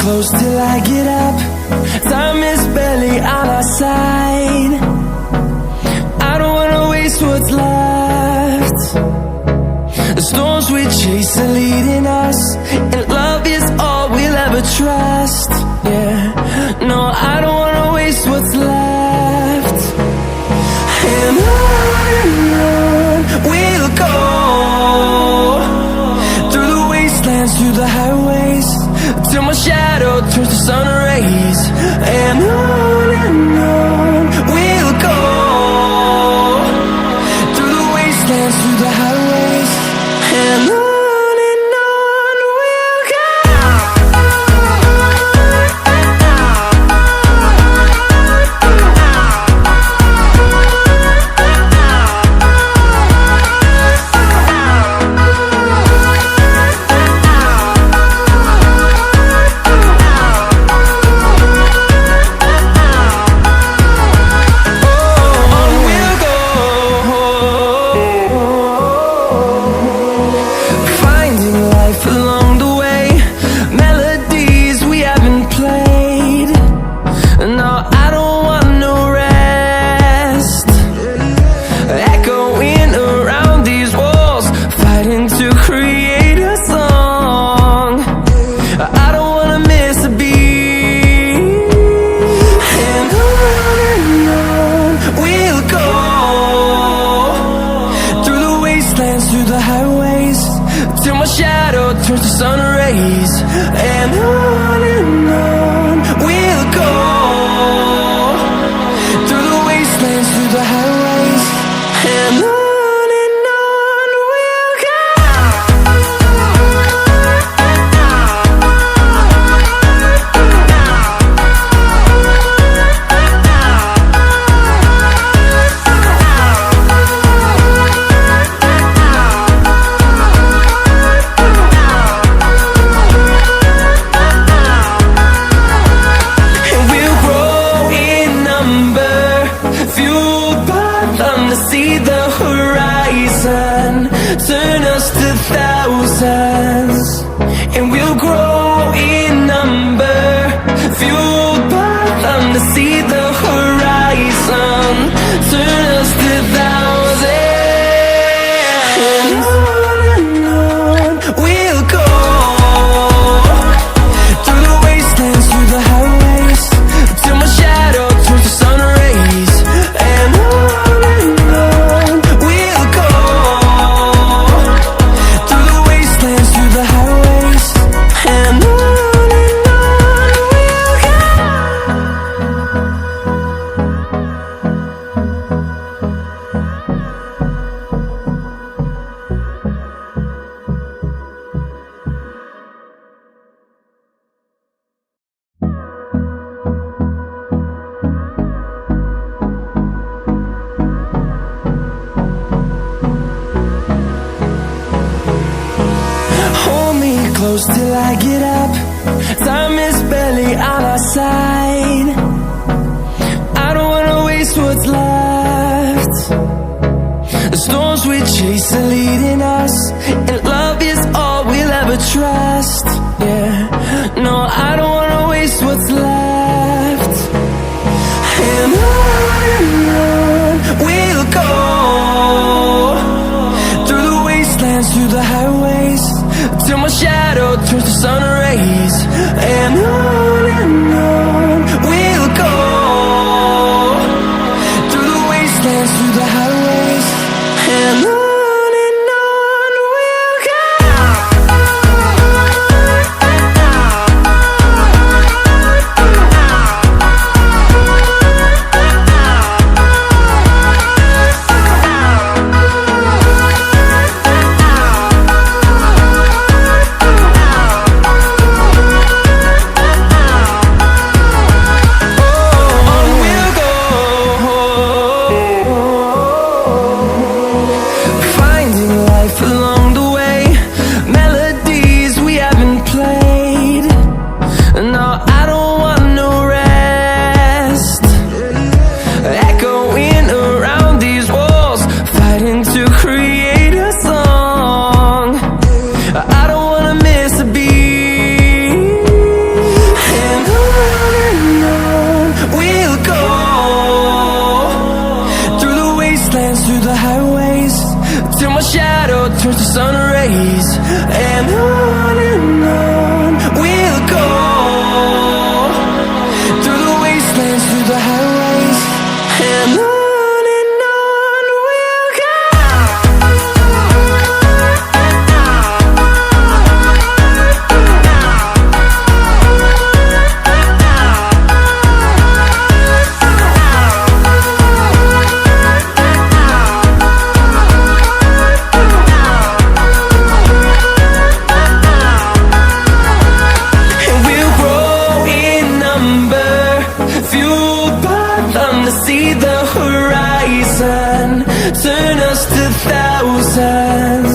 close till I get up. Time is barely on our side. I don't wanna waste what's left. The storms we chase are leading us, and love is all we'll ever trust. Yeah, no, I don't wanna waste what's left. And on we'll go, through the wastelands, through the highways, till my shadow turns to sun rays. And on we'll go, through the wastelands, through the highways, and on we'll go. Through the highways, till my shadow turns to sun rays. And on we'll go, through the wastelands, through the highways, and on we'll go. See the horizon turn us to thousands, and we'll grow in number, fueled by them. To see the horizon turn us to thousands, and on we'll go, through the wastelands, through the highways, till my shadow turns to sun rays. And close till I get up. Time is barely on our side. I don't wanna waste what's left. The storms we chase are leading us, and love is all we'll ever trust. Yeah, no, I don't wanna waste what's left. And on we'll go, through the wastelands, through the highways, till my shadow turns to sun rays. And on we'll go, through the wastelands, through the highways, and on we'll go. towards the sun rays, and on we'll go, through the wastelands, through the highways, and on we'll go. See the horizon, turn us to thousands.